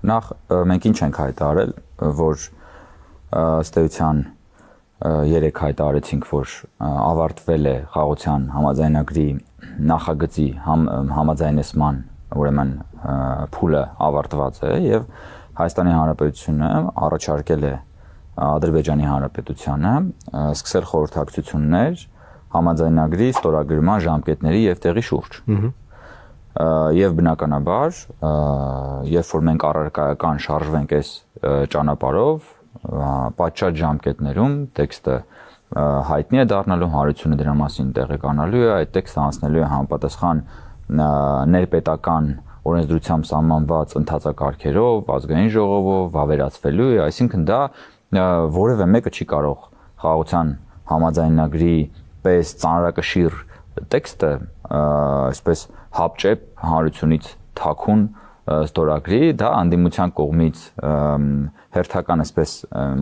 Նախ մենք ինչ ենք հայտարարել, որ ըստ էության 3 հայտարարեցինք, որ ավարտվել է խաղաղության համաձայնագրի նախագծի համաձայնեցման, ուրեմն փուլը ավարտված է եւ Հայաստանի Հանրապետությունը առաջարկել է Ադրբեջանի Հանրապետությանը սկսել խորհրդակցություններ համաձայնագրի ստորագրման ժամկետների եւ տեղի շուրջ։ Եվ բնականաբար, երբ որ մենք առարկայական շարժվենք այս ճանապարհով, պատշաճ ժամկետներում տեքստը հայտնի է դառնալու, հանրությունը դրա մասին տեղեկանալու է, այդ տեքստը անցնելու է համապատասխան ներպետական օրենսդրությամբ սահմանված ընթացակարգերով, ազգային ժողովով, վավերացվելու է, այսինքն դա որևէ մեկը չի կարող խաղաղության համաձայնագրի պես ծանրակշիռ տեքստը այսպես հապճեպ հանրությունից թաքուն ստորագրի, դա անդիմության կողմից հերթական այսպես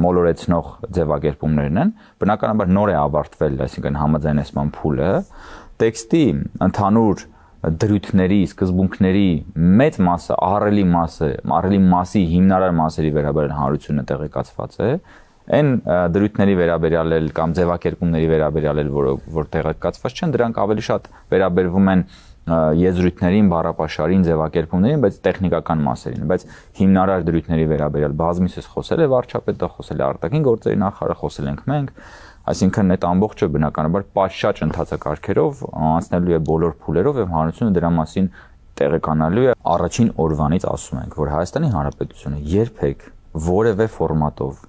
մոլորեցնող ձևակերպումներն են, բնականաբար նոր է ավարտվել, այսինքն համաձայնեցման փուլը, տեքստի ընդհանուր դրույթների, սկզբունքների մեծ մասը, ահռելի մասի հիմնարար մասերի վերաբերյալ հանրությունը տեղեկացված է, այն դրույթների վերաբերյալ կամ ձևակերպումների վերաբերյալ որ տեղեկացված չեն, դրանք ավելի շատ վերաբերվում են եզրույթներին, բառապաշարին, ձևակերպումներին, բայց տեխնիկական մասերին, բայց հիմնարար դրույթների վերաբերյալ բազմիցս խոսել է վարչապետը, խոսել է արտաքին գործերի նախարարը, խոսել ենք մենք, այսինքն այդ ամբողջը բնականաբար պատշաճ ընթացակարգերով անցնելու է բոլոր փուլերով եւ հանրությունը դրա մասին տեղեկանալու է։ Առաջին օրվանից ասում ենք, որ Հայաստանի Հանրապետությունը երբեք որևէ ֆորմատով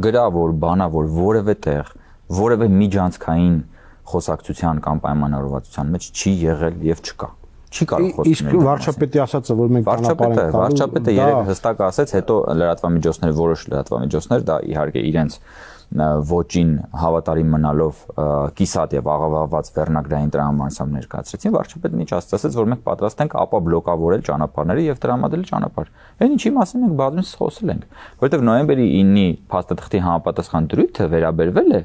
գրավոր, բանավոր, որևէ տեղ, որևէ միջանցքային խոսակցության կամ պայմանավորվածության մեջ չի եղել եւ չկա։ Չի կարող խոսել։ Իսկ վարչապետի ասածը, որ մենք ճանապարհ ենք վարչապետը երեք հստակ ասեց, հետո լրատվամիջոցները, որոշ լրատվամիջոցներ դա իհարկե իրենց ոչին հավատարիմ մնալով կիսատ եւ աղավաղված վերնագրային տրամաբանությամբ ներկայացրեցին, վարչապետն ինչ ասաց, որ մենք պատրաստ ենք ապա բլոկավորել ճանապարհները եւ տրամադրել ճանապարհ։ Այն ինչի մասին մենք բազմիցս խոսել ենք, որովհետեւ նոյեմբերի 9-ի փաստաթղթի համապատասխան դրույթը վերաբերվել է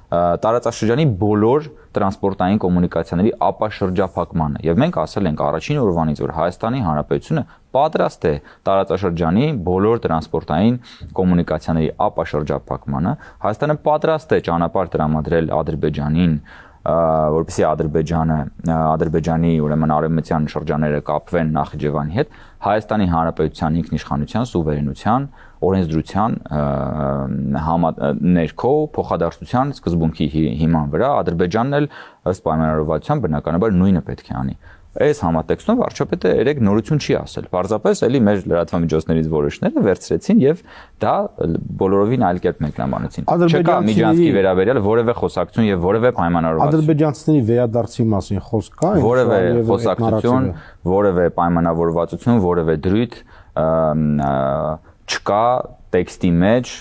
տարածաշրջանի բոլոր տրանսպորտային կոմունիկացիաների ապաշրջափակմանը եւ մենք ասել ենք առաջին օրվանից, որ Հայաստանի Հանրապետությունը պատրաստ է տարածաշրջանի բոլոր տրանսպորտային կոմունիկացիաների ապաշրջափակմանը, Հայաստանը պատրաստ է ճանապարհ տրամադրել Ադրբեջանին, որպեսզի Ադրբեջանի ուրեմն արևմտյան շրջանները կապվեն Նախիջևանի հետ, Հայաստանի Հանրապետության ինքնիշխանության, սուվերենության, օրենսդրության ներքո փոխադարձության սկզբունքի հիման վրա Ադրբեջանն էլ ըստ պայմանավորվածության բնականաբար նույնը պետք է անի։ Այս համատեքստում վարչապետը երեք նորություն չի ասել։ Պարզապես էլի մեր լրատվամիջոցներից որոշները վերցրեցին եւ դա բոլորովին այլ կերպ մեկնաբանեցին։ Չկա միջանցքի վերաբերյալ որևէ խոսակցություն եւ որևէ պայմանավորվածություն։ Ադրբեջանցիների վերադարձի մասին խոսք կա։ Որևէ խոսակցություն, որևէ պայմանավորվածություն, որևէ դրույթ չկա տեքստի մեջ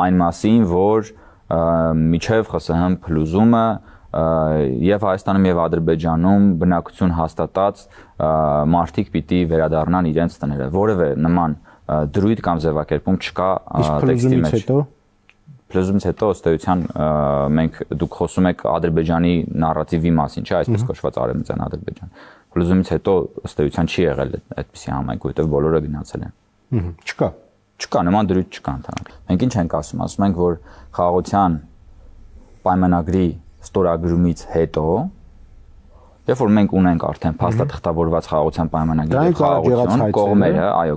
այն մասին, որ միջև ԽՍՀՄ փլուզումը եւ Հայաստանում եւ Ադրբեջանում բնակություն հաստատած մարդիկ պիտի վերադառնան իրենց տները։ Որևէ նման դրույթ կամ ձևակերպում չկա տեքստի մեջ։ Փլուզումից հետո ըստ էության մենք դուք խոսում եք Ադրբեջանի նարատիվի մասին, չէ՞, այսպես կոչված արևմտյան Ադրբեջան։ Փլուզումից հետո ըստ էության չի եղել այդպիսի համայնք, որտեղ բոլորը գնացել են։ Չկա, նման դրույթ չկա ընդհանրապես։ Մենք ինչ ենք ասում ենք, որ խաղաղության պայմանագրի ստորագրումից հետո, երբ որ մենք ունենք արդեն փաստաթղթավորված խաղաղության պայմանագրի խաղաղություն,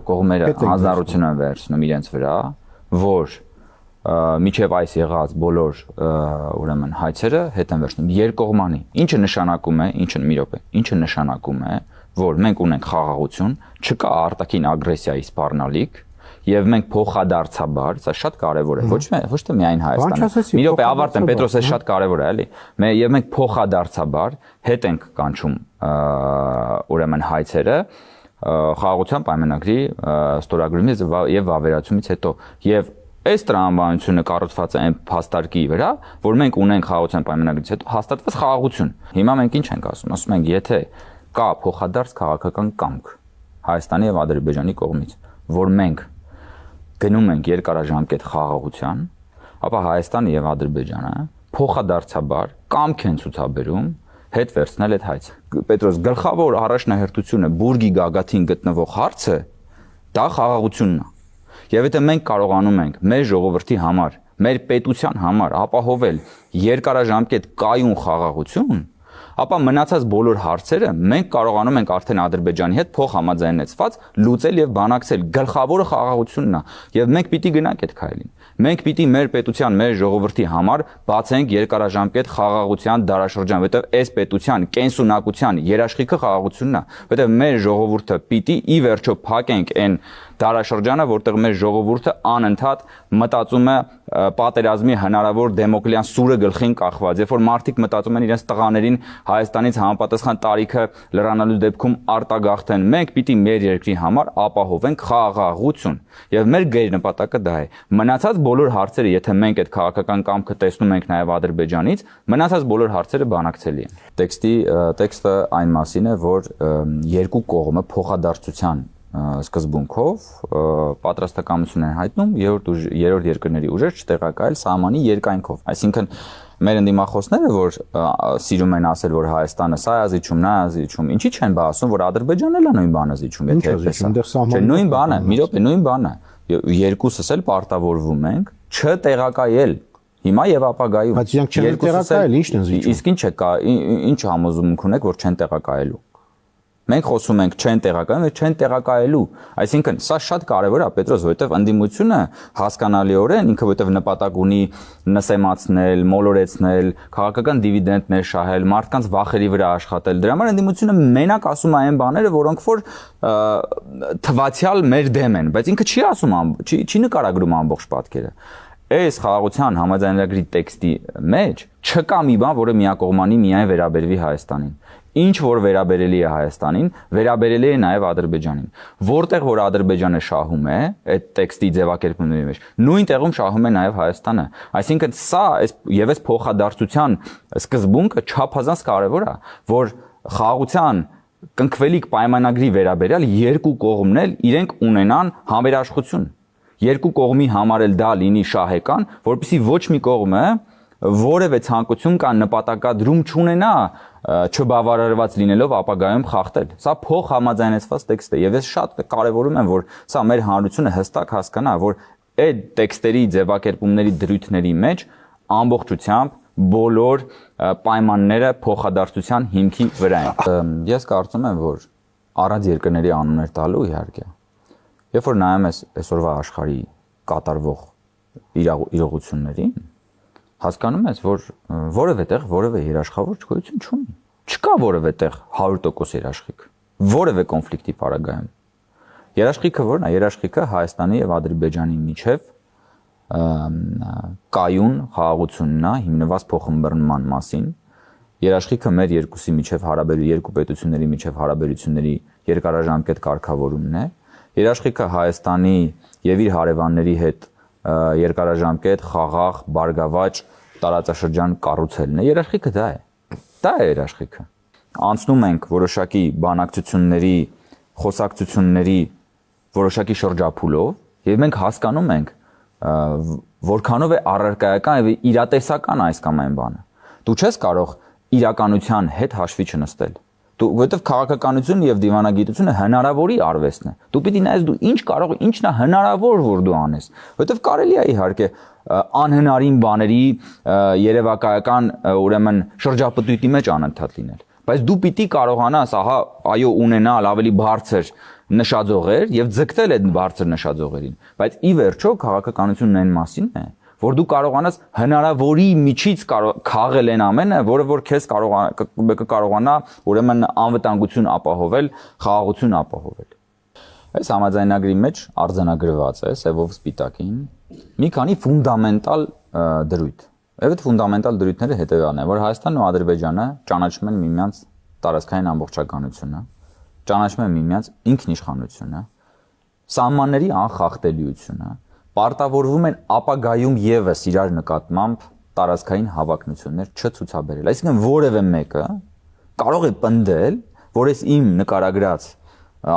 կողմերը հանձնառություն են վերցնում իրենց վրա, որ միջև այս եղած բոլոր ուրեմն հայցերը հետ են վերցնում երկկողմանի, ինչը նշանակում է, որ մենք ունենք խաղաղություն, չկա արտաքին ագրեսիայի սպառնալիք եւ մենք փոխադարձաբար, սա շատ կարեւոր է, ոչ թե միայն Հայաստանը։ Մի րոպե ավարտեմ, Պետրոս, այս շատ կարեւոր է, էլի։ Եվ մենք փոխադարձաբար հետ ենք կանչում ուրեմն հայցերը խաղաղության պայմանագրի ստորագրումից եւ վավերացումից հետո։ Եվ այս տրամաբանությունը կառուցված է այն փաստարկի վրա, որ մենք ունենք խաղաղության պայմանագրից հետո հաստատված խաղաղություն։ Հիմա մենք ինչ ենք ասում ենք, եթե կա փոխադարձ քաղաքական կամք Հայաստանի եւ Ադրբեջանի կողմից, որ մենք գնում ենք երկարաժամկետ խաղաղության, ապա Հայաստանը եւ Ադրբեջանը փոխադարձաբար կամք են ցուցաբերում հետ վերցնել այդ հայցը։ Պետրոս, գլխավոր առաջնահերթությունը բուրգի գագաթին գտնվող հարցը դա խաղաղությունն է։ Եվ եթե մենք կարողանում ենք մեր ժողովրդի համար, մեր պետության համար ապահովել երկարաժամկետ կայուն խաղաղություն, ապա մնացած բոլոր հարցերը մենք կարողանում ենք արդեն Ադրբեջանի հետ փոխհամաձայնեցված լուծել եւ բանակցել։ Գլխավորը խաղաղությունն է եւ մենք պիտի գնանք այդ քայլին։ Մենք պիտի մեր պետության, մեր ժողովրդի համար բացենք երկարաժամկետ խաղաղության դարաշրջան, որտեղ այս պետության կենսունակության երաշխիքը խաղաղությունն է, որտեղ մեր ժողովուրդը պիտի ի վերջո փակենք այն դարաշրջանը, որտեղ մեր ժողովուրդը անընդհատ մտածում է պատերազմի հնարավոր դեմոկլյան սուրը գլխին կախված, երբ որ մարդիկ մտածում են իրենց տղաներին Հայաստանից համապատասխան տարիքը լրանալու դեպքում արտագաղթեն, մենք պիտի մեր երկրի համար ապահովենք խաղաղություն, եւ մեր գերնպատակը դա է։ Մնացած բոլոր հարցերը, եթե մենք այդ քաղաքական կամքը տեսնում ենք նաեւ Ադրբեջանից, մնացած բոլոր հարցերը բանակցելի են։ Տեքստը այն մասին է, որ երկու կողմը փոխադարձության սկզբունքով պատրաստակամություն են հայտնում երրորդ երկրների ուժեր չտեղակայել սահմանի երկայնքով։ Այսինքն մեր ընդդիմախոսները, որ սիրում են ասել, որ Հայաստանը սա է զիջում, նա է զիջում, ինչի չեն բա ասում, որ Ադրբեջանն էլ է նույն բանը զիջում, եթե այդպես է։ Չէ, նույն բանը, մի րոպե, նույն բանը։ Երկուսս էլ պարտավորվում ենք չտեղակայել հիմա եւ ապագայում։ Բայց իրանք չեն տեղակայել, ի՞նչն են զիջում։ Իսկ ինչ համոզմունք ունեք, որ չեն տեղակայելու։ Մենք խոսում ենք չեն տեղակայում, եւ չեն տեղակայելու։ Այսինքն, սա շատ կարեւոր է, Պետրոս, որովհետեւ ընդդիմությունը հասկանալիորեն ինքը որովհետեւ նպատակ ունի նսեմացնել, մոլորեցնել, քաղաքական դիվիդենտներ շահել, մարդկանց վախերի վրա աշխատել։ Դրա համար ընդդիմությունը մենակ ասում է այն բաները, որոնք որ թվացial մեր դեմ են, բայց ինքը չի ասում, չի նկարագրում ամբողջ պատկերը։ Այս խաղաղության համաձայնագրի տեքստի մեջ չկա մի բան, որը միակողմանի միայն վերաբերվի Հայաստանին։ Ինչ որ վերաբերելի է Հայաստանին, վերաբերելի է նաև Ադրբեջանին։ Որտեղ որ Ադրբեջանը շահում է այդ տեքստի ձևակերպումների մեջ, նույն տեղում շահում է նաև Հայաստանը։ Այսինքն սա եւ այս փոխադարձության սկզբունքը չափազանց կարեւոր է, որ խաղաղության կնքվելիք պայմանագրի վերաբերյալ երկու կողմն էլ իրենք ունենան համերաշխություն։ Երկու կողմի համար էլ դա լինի շահեկան, որպեսզի ոչ մի կողմը որևէ ցանկություն կան նպատակադրում չունենա չբավարարված լինելով ապագայում խախտել։ Սա փոխհամաձայնեցված տեքստ է եւ ես շատ կարեւորում եմ, որ սա մեր հանրությունը հստակ հասկանա, որ այդ տեքստերի ձևակերպումների դրույթների մեջ ամբողջությամբ բոլոր պայմանները փոխադարձության հիմքի վրա են։ Ես կարծում եմ, որ առանց երկրների անուններ տալու իհարկե, երբ որ նայում ես այսօրվա աշխարհի կատարվող իրողություններին, հասկանում ես, որ որևէ տեղ որևէ երաշխավոր գոյություն չունի։ Չկա որևէ տեղ 100% երաշխիք, որևէ կոնֆլիկտի պարագայում։ Երաշխիքը ո՞րն է։ Երաշխիքը Հայաստանի եւ Ադրբեջանի միջև կայուն խաղաղությունն է հիմնված փոխըմբռնման մասին։ Երաշխիքը մեր երկուսի միջև երկու պետությունների միջև հարաբերությունների երկարաժամկետ կարգավորումն է։ Երաշխիքը Հայաստանի եւ իր հարևանների հետ երկարաժամկետ խաղաղ բարգավաճ տարածաշրջան կառուցելն է։ Երաշխիքը դա է։ Դա է երաշխիքը։ Անցնում ենք որոշակի բանակցությունների, խոսակցությունների որոշակի շրջափուլով եւ մենք հասկանում ենք որքանով է առարկայական եւ իրատեսական այս կամ այն բանը։ Դու չես կարող իրականության հետ հաշվի չնստել։ Դու որովհետեւ քաղաքականությունն եւ դիվանագիտությունը հնարավորի արվեստն է։ Դու պիտի նայես դու ինչ կարող, ինչն է հնարավոր որ դու անես։ Որովհետեւ կարելի է իհարկե անհնարին բաների երևակայական ուրեմն շրջապտույտի մեջ անընդհատ լինել։ Բայց դու պիտի կարողանաս, ահա, այո, ունենալ ավելի բարձր նշաձողեր եւ ձգտել այդ բարձր նշաձողերին։ Բայց ի վերջո քաղաքականությունն այն մասին է, որ դու կարողանաս հնարավորի միջից քաղել այն ամենը, որը որ քեզ կարողանա ուրեմն անվտանգություն ապահովել, խաղաղություն ապահովել։ Այս համաձայնագրի մեջ արձանագրված է սևով սպիտակին մի քանի ֆունդամենտալ դրույթ։ Եվ այդ ֆունդամենտալ դրույթները հետևյալն են, որ Հայաստանն ու Ադրբեջանը ճանաչում են միմյանց տարածքային ամբողջականությունը, ճանաչում են միմյանց ինքնիշխանությունը, սահմանների անխախտելիությունը, պարտավորվում են ապագայում եւս իրար նկատմամբ տարածքային հավակնություններ չցուցաբերել։ Այսինքն որևէ մեկը կարող է պնդել, որ այս իմ նկարագրած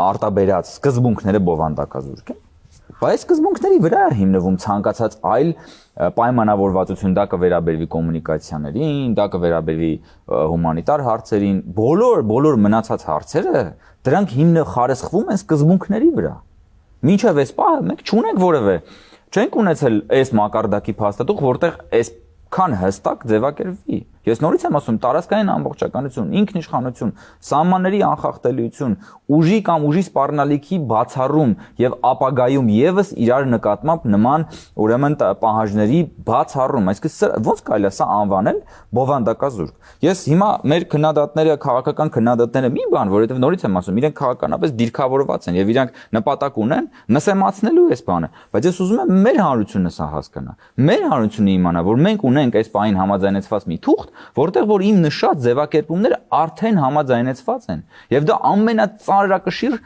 արտաբերած սկզբունքները բովանդակազուրկ են, բայց սկզբունքների վրա է հիմնվում ցանկացած այլ պայմանավորվածություն, դա կվերաբերվի կոմունիկացիաներին, դա կվերաբերվի հումանիտար հարցերին, բոլոր մնացած հարցերը դրանք խարեսխվում են սկզբունքների վրա։ Մինչև այս պահը մենք չունենք որևէ չենք ունեցել այս մակարդակի փաստաթուղթ, որտեղ այսքան հստակ ձևակերպվի։ Ես նորից եմ ասում, տարածքային ամբողջականություն, ինքնիշխանություն, սահմանների անխախտելիություն, ուժի կամ ուժի սպառնալիքի բացառում եւ ապագայում եւս իրար նկատմամբ նման ուրեմն պահանջների բացառում, այսինքն ոնց կարելի է սա անվանել բովանդակազուրկ։ Ես հիմա մեր քննադատները, քաղաքական քննադատները մի բան, որովհետեւ նորից եմ ասում, իրենք քաղաքականապես դիրքավորված են եւ իրանք նպատակ ունեն նսեմացնելու այս բանը, բայց ես ուզում եմ մեր հանրությունը սա հասկանա։ Մեր հանրությունը իմանա, որ մենք ունենք այս պահին համաձայնեցված մի թուղթ, որտեղ որ իմ նշած ձևակերպումները արդեն համաձայնեցված են եւ դա ամենածանրակշիռ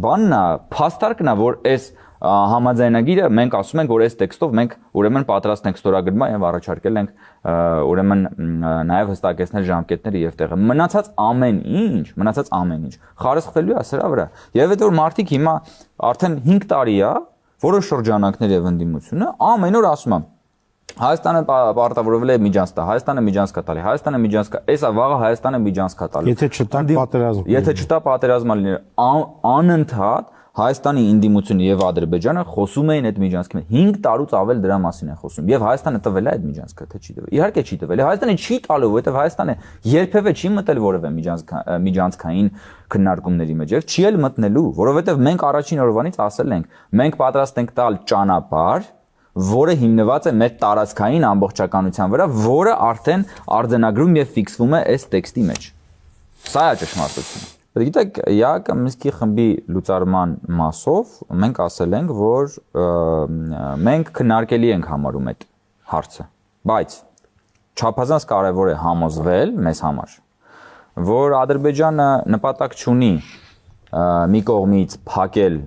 բանն է, փաստարկն է, որ այս համաձայնագիրը մենք ասում ենք, որ այս տեքստով մենք ուրեմն պատրաստ ենք ստորագրման եւ առաջարկել ենք ուրեմն նաեւ հստակեցնել ժամկետները եւ տեղը։ Մնացած ամեն ինչ խարսխվելու է սրա վրա։ Եվ այդ որ մարդիկ հիմա արդեն 5 տարի է որոշ շրջանակներ եւ ընդդիմությունը ամեն օր ասում են Հայաստանը պարտավորվել է միջանցք տա, Հայաստանը միջանցք տալի, Հայաստանը միջանցք, էսա վաղը Հայաստանը միջանցք տալի։ Եթե չտա պատերազմ։ Եթե չտա պատերազմը լինի, անընդհատ Հայաստանի ինդիմությունը եւ Ադրբեջանը խոսում էին այդ միջանցքի մեջ։ 5 տարուց ավել դրա մասին են խոսում։ Եվ Հայաստանը տվել է այդ միջանցքը, թե չի տվել։ Իհարկե չի տվել։ Հայաստանը չի տալու, որովհետեւ Հայաստանը երբևէ չի մտել որևէ միջանցքային քննարկումների մեջ եւ չի էլ մտնելու, որովհետեւ մենք առաջին օրվանից ասել ենք, մենք պատրաստ ենք տալ ճանապարհ, որը հիմնված է մեր տարածքային ամբողջականության վրա, որը արդեն արձանագրում եւ ֆիքսվում է այս տեքստի մեջ։ Սա է ճշմարտությունը։ Գիտեք, ԵԱԿ Մինսկի խմբի լուծարման մասով մենք ասել ենք, որ մենք քննարկելի ենք համարում այդ հարցը, բայց չափազանց կարևոր է համոզվել մեզ համար, որ Ադրբեջանը նպատակ չունի մի կողմից փակել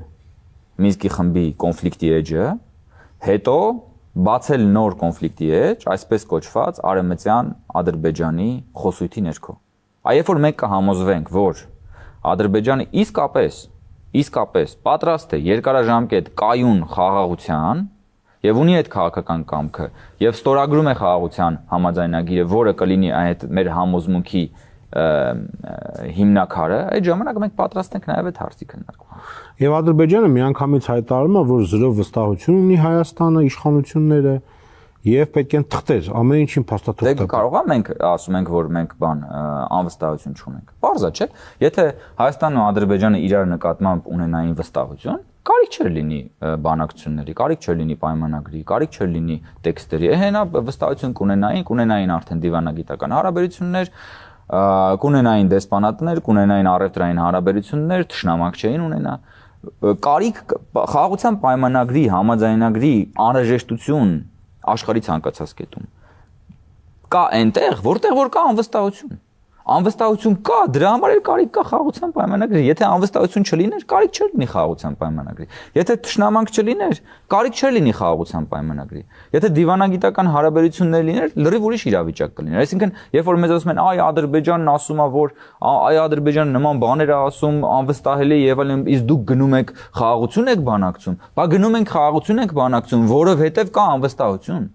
Մինսկի խմբի կոնֆլիկտի էջը, հետո բացել նոր կոնֆլիկտի էջ, այսպես կոչված արևմտյան Ադրբեջանի խոսույթի ներքո։ Երբ որ մենք կհամոզվենք, որ Ադրբեջանը իսկապես պատրաստ է երկարաժամկետ կայուն խաղաղության եւ ունի այդ քաղաքական կամքը եւ ստորագրում է խաղաղության համաձայնագիրը, որը կլինի այդ մեր համոզմունքի հիմնակարը, այդ ժամանակ մենք պատրաստ ենք նաեւ այդ հարցի քննարկման։ Եվ Ադրբեջանը միանգամից հայտարարում է, որ զրո վստահություն ունի Հայաստանը, իշխանությունները եւ պետք են թղթեր, ամեն ինչին փաստաթուղթ։ Դե կարող է մենք ասում ենք, որ մենք անվստահություն չունենք։ Պարզ է, չէ՞։ Եթե Հայաստանն ու Ադրբեջանը իրար նկատմամբ ունենային վստահություն, կարիք չէր լինի բանակցությունների, կարիք չէր լինի պայմանագրի, կարիք չէր լինի տեքստերի։ Հենա վստահություն կունենային արդեն դիվանագիտական հարաբերություններ, կունենային դեսպանատներ, կունենային առևտրային հարաբերություններ, թշնամանք չէին ունենա։ Կարիք խաղաղության պայմանագրի, համաձայնագրի անհրաժեշտություն աշխարհի ցանկացած կետում կա այնտեղ, որտեղ որ կա անվստահություն։ Անվստահություն կա, դրա համար էլ կարիք կա խաղաղության պայմանագրի։ Եթե անվստահություն չլիներ, կարիք չէր լինի խաղաղության պայմանագրի։ Եթե թշնամանք չլիներ, կարիք չէր լինի խաղաղության պայմանագրի։ Եթե դիվանագիտական հարաբերություններ լիներ, լրիվ ուրիշ իրավիճակ կլիներ։ Այսինքն, երբ որ մեզ ասում են, այ Ադրբեջանն ասում է, որ այ Ադրբեջանը նման բաներ է ասում, անվստահելի է եւ այլն, իսկ դուք գնում եք խաղաղություն եք բանակցում։ Բա գնում ենք խաղաղություն եք բանակցում, որովհետեւ կա անվստահություն։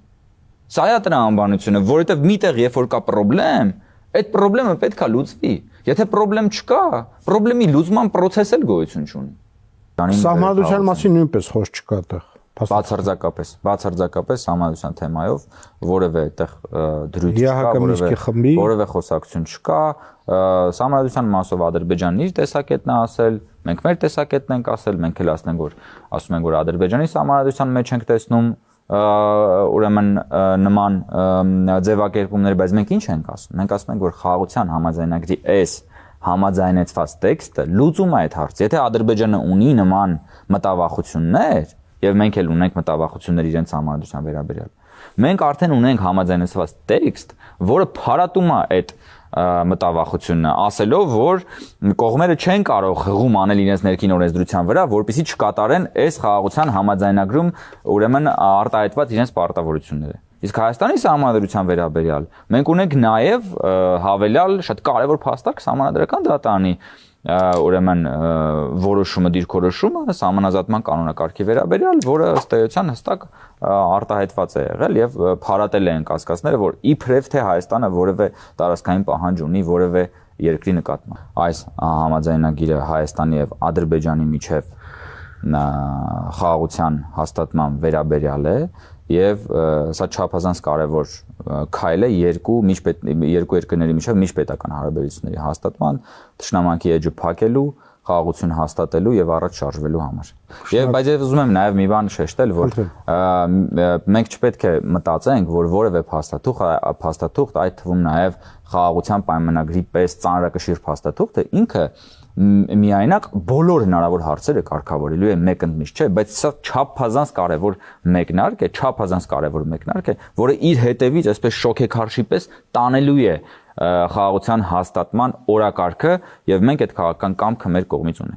Սա է դրա անբանությունը, որովհետեւ միտեղ երբ որ կա խնդրեմ, այդ խնդրեմը պետք է լուծվի։ Եթե խնդրեմ չկա, խնդրեմի լուծման process էլ գոյություն չունի։ Սահմանադրության մասին նույնպես խոսք չկա այդտեղ։ Բացարձակապես սահմանադրության թեմայով որևէ այդտեղ դրույթ չկա, որևէ խոսակցություն չկա։ Սահմանադրության մասով Ադրբեջանն իր տեսակետն է ասել, մենք մեր տեսակետն ենք ասել, մենք էլ ասում ենք, որ Ադրբեջանի սահմանադրության մեջ ենք տեսնում ուրեմն նման ձևակերպումներ, բայց մենք ինչ ենք ասում։ Մենք ասում ենք, որ խաղաղության համաձայնագրի այս համաձայնեցված տեքստը լուծում է այդ հարցը։ Եթե Ադրբեջանը ունի նման մտավախություններ, եւ մենք էլ ունենք մտավախություններ իրենց համանդրության վերաբերյալ, մենք արդեն ունենք համաձայնեցված տեքստ, որը փարատում է այդ մտավախությունը, ասելով, որ կողմերը չեն կարող հղում անել իրենց ներքին օրենսդրության վրա, որպեսզի չկատարեն այս խաղաղության համաձայնագրում ուրեմն արտահայտված իրենց պարտավորությունները։ Իսկ Հայաստանի սահմանադրության վերաբերյալ մենք ունենք նաև հավելյալ շատ կարևոր փաստարկ սահմանադրական դատարանի ուրեմն որոշումը դիրքորոշումը սահմանազատման կանոնակարգի վերաբերյալ, որը ըստ էության հստակ արտահայտված է եղել եւ փարատել են կասկածները, որ իբրև թե Հայաստանը որևէ տարածքային պահանջ ունի որևէ երկրի նկատմամբ։ Այս համաձայնագիրը Հայաստանի եւ Ադրբեջանի միջև խաղաղության հաստատման վերաբերյալ է եւ սա չափազանց կարեւոր քայլ է երկու երկրների միջև միջպետական հարաբերությունների հաստատման, թշնամանքի էջը փակելու, խաղաղություն հաստատելու եւ առաջ շարժվելու համար։ Եվ բայց ես ուզում եմ նաեւ մի բան շեշտել, որ մենք չպետք է մտածենք, որ որևէ փաստաթուղթ, այդ թվում նաեւ խաղաղության պայմանագրի պես ծանրակշիռ փաստաթուղթը ինքը միայնակ բոլոր հնարավոր հարցերը կարգավորելու է մեկ ընդմիշտ, չէ, բայց սա չափազանց կարևոր մեկնարկ է, որը իր հետևից այսպես շոքեքարշի պես տանելու է խաղաղության հաստատման օրակարգը եւ մենք այդ քաղաքական կամքը մեր կողմից ունենք։